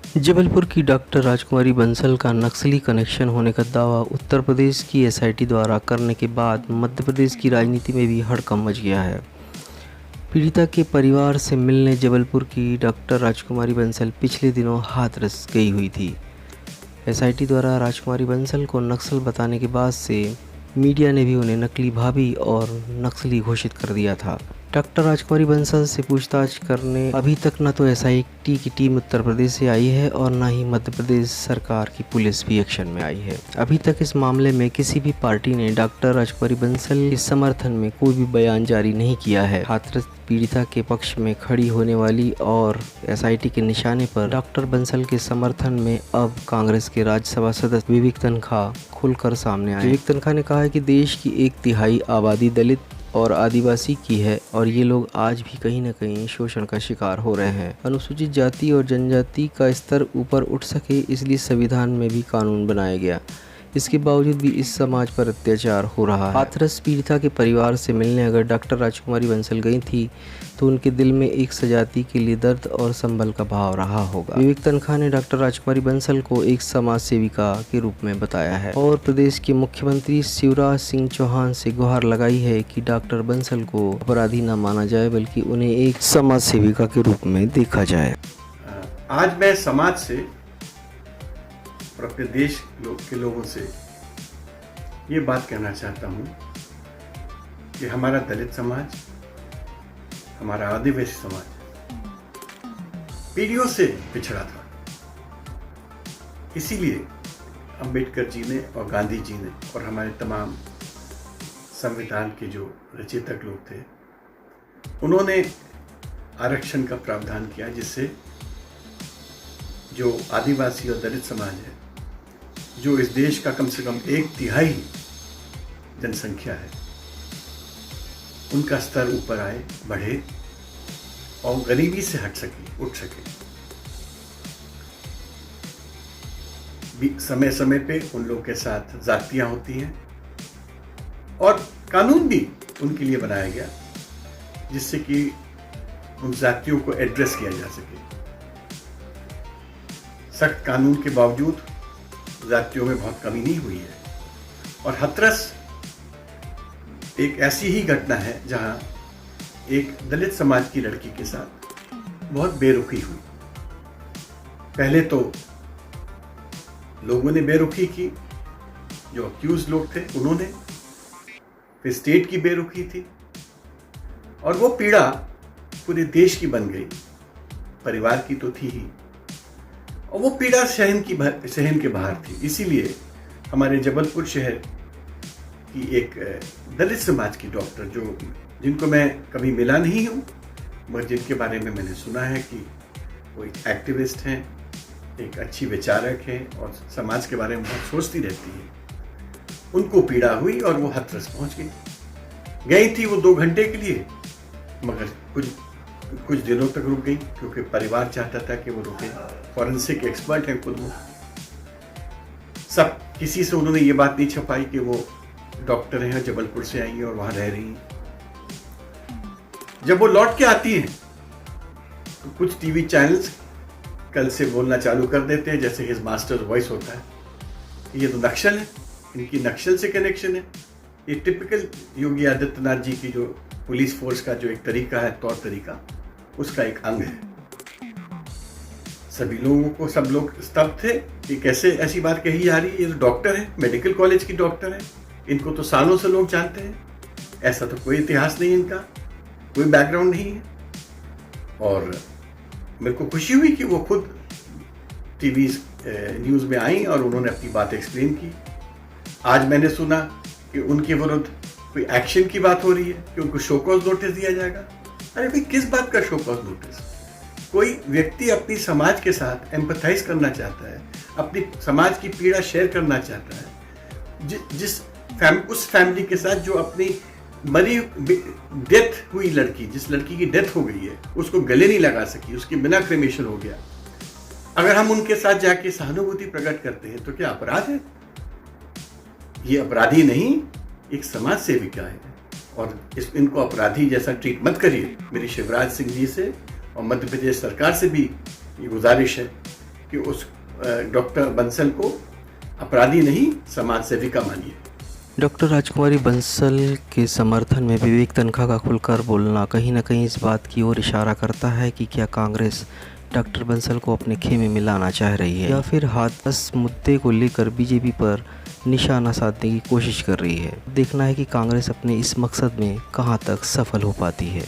जबलपुर की डॉक्टर राजकुमारी बंसल का नक्सली कनेक्शन होने का दावा उत्तर प्रदेश की एसआईटी द्वारा करने के बाद मध्य प्रदेश की राजनीति में भी हड़कंप मच गया है। पीड़िता के परिवार से मिलने जबलपुर की डॉक्टर राजकुमारी बंसल पिछले दिनों हाथरस गई हुई थी। एसआईटी द्वारा राजकुमारी बंसल को नक्सल बताने के बाद से मीडिया ने भी उन्हें नकली भाभी और नक्सली घोषित कर दिया था। डॉक्टर राजकुमारी बंसल से पूछताछ करने अभी तक न तो एसआईटी की टीम उत्तर प्रदेश से आई है और न ही मध्य प्रदेश सरकार की पुलिस भी एक्शन में आई है। अभी तक इस मामले में किसी भी पार्टी ने डॉक्टर राजकुमारी बंसल के समर्थन में कोई भी बयान जारी नहीं किया है। हाथरस पीड़िता के पक्ष में खड़ी होने वाली और एसआईटी के निशाने पर डॉक्टर बंसल के समर्थन में अब कांग्रेस के राज्यसभा सदस्य विवेक तन्खा खुलकर सामने आए। विवेक तन्खा ने कहा है कि देश की 1/3 आबादी दलित और आदिवासी की है और ये लोग आज भी कहीं न कहीं शोषण का शिकार हो रहे हैं। अनुसूचित जाति और जनजाति का स्तर ऊपर उठ सके इसलिए संविधान में भी कानून बनाया गया। इसके बावजूद भी इस समाज पर अत्याचार हो रहा है। हाथरस पीड़िता के परिवार से मिलने अगर डॉक्टर राजकुमारी बंसल गई थी तो उनके दिल में एक सजाती के लिए दर्द और संभल का भाव रहा होगा। विवेक तन्खा ने डॉक्टर राजकुमारी बंसल को एक समाज सेविका के रूप में बताया है और प्रदेश के मुख्यमंत्री शिवराज सिंह चौहान से गुहार लगाई है कि डॉक्टर बंसल को अपराधी न माना जाए बल्कि उन्हें एक समाज सेविका के रूप में देखा जाए। आज मैं समाज से और अपने देश के लोगों से ये बात कहना चाहता हूँ कि हमारा दलित समाज, हमारा आदिवासी समाज पीढ़ियों से पिछड़ा था। इसीलिए अंबेडकर जी ने और गांधी जी ने और हमारे तमाम संविधान के जो रचयिता लोग थे उन्होंने आरक्षण का प्रावधान किया, जिससे जो आदिवासी और दलित समाज है, जो इस देश का कम से कम 1/3 जनसंख्या है, उनका स्तर ऊपर आए, बढ़े और गरीबी से उठ सके। समय समय पे उन लोग के साथ जातियां होती हैं और कानून भी उनके लिए बनाया गया जिससे कि उन जातियों को एड्रेस किया जा सके। सख्त कानून के बावजूद जातियों में बहुत कमी नहीं हुई है और हाथरस एक ऐसी ही घटना है जहां एक दलित समाज की लड़की के साथ बहुत बेरुखी हुई। पहले तो लोगों ने बेरुखी की, जो अक्यूज लोग थे उन्होंने, फिर स्टेट की बेरुखी थी और वो पीड़ा पूरे देश की बन गई। परिवार की तो थी ही और वो पीड़ा सहन के बाहर थी। इसीलिए हमारे जबलपुर शहर की एक दलित समाज की डॉक्टर, जिनको मैं कभी मिला नहीं हूँ मगर जिनके बारे में मैंने सुना है कि वो एक एक्टिविस्ट हैं, एक अच्छी विचारक हैं और समाज के बारे में बहुत सोचती रहती है, उनको पीड़ा हुई और वो हाथरस पहुँच गई थी वो 2 घंटे के लिए, मगर कुछ दिनों तक रुक गई क्योंकि परिवार चाहता था कि वो रुके। फॉरेंसिक एक्सपर्ट हैं खुद वो सब, किसी से उन्होंने ये बात नहीं छुपाई कि वो डॉक्टर हैं, जबलपुर से आई हैं और वहां रह रही हैं। जब वो लौट के आती हैं तो कुछ टीवी चैनल्स कल से बोलना चालू कर देते हैं जैसे हिज मास्टर्स वॉइस होता है, ये तो नक्सल है, इनकी नक्सल से कनेक्शन है। ये टिपिकल योगी आदित्यनाथ जी की जो पुलिस फोर्स का जो एक तरीका है, तौर तरीका, उसका एक अंग है। सब लोग स्तब्ध थे कि कैसे ऐसी बात कही जा रही है। ये तो डॉक्टर है, मेडिकल कॉलेज की डॉक्टर है, इनको तो सालों से लोग जानते हैं, ऐसा तो कोई इतिहास नहीं इनका, कोई बैकग्राउंड नहीं है। और मेरे को खुशी हुई कि वो खुद टीवी न्यूज़ में आई और उन्होंने अपनी बात एक्सप्लेन की। आज मैंने सुना कि उनके विरुद्ध कोई एक्शन की बात हो रही है कि उनको शो कॉज नोटिस दिया जाएगा। अरे भाई, किस बात का शो कॉज नोटिस? कोई व्यक्ति अपनी समाज के साथ एम्पथाइज करना चाहता है, अपनी समाज की पीड़ा शेयर करना चाहता है, उस फैमिली के साथ जो अपनी डेथ हुई लड़की, जिस लड़की की डेथ हो गई है, उसको गले नहीं लगा सकी, उसके बिना क्रेमेशन हो गया, अगर हम उनके साथ जाके सहानुभूति प्रकट करते हैं तो क्या अपराध है? ये अपराधी नहीं, एक समाज सेविका है और इनको अपराधी जैसा ट्रीट मत करिए। मेरी शिवराज सिंह जी से और मध्य प्रदेश सरकार से भी ये गुजारिश है कि उस डॉक्टर बंसल को अपराधी नहीं समाज सेविका मानिए। डॉक्टर राजकुमारी बंसल के समर्थन में विवेक तन्खा का खुलकर बोलना कहीं न कहीं इस बात की ओर इशारा करता है कि क्या कांग्रेस डॉक्टर बंसल को अपने खेमे में लाना चाह रही है या फिर हाथरस मुद्दे को लेकर बीजेपी पर निशाना साधने की कोशिश कर रही है। देखना है कि कांग्रेस अपने इस मकसद में कहां तक सफल हो पाती है।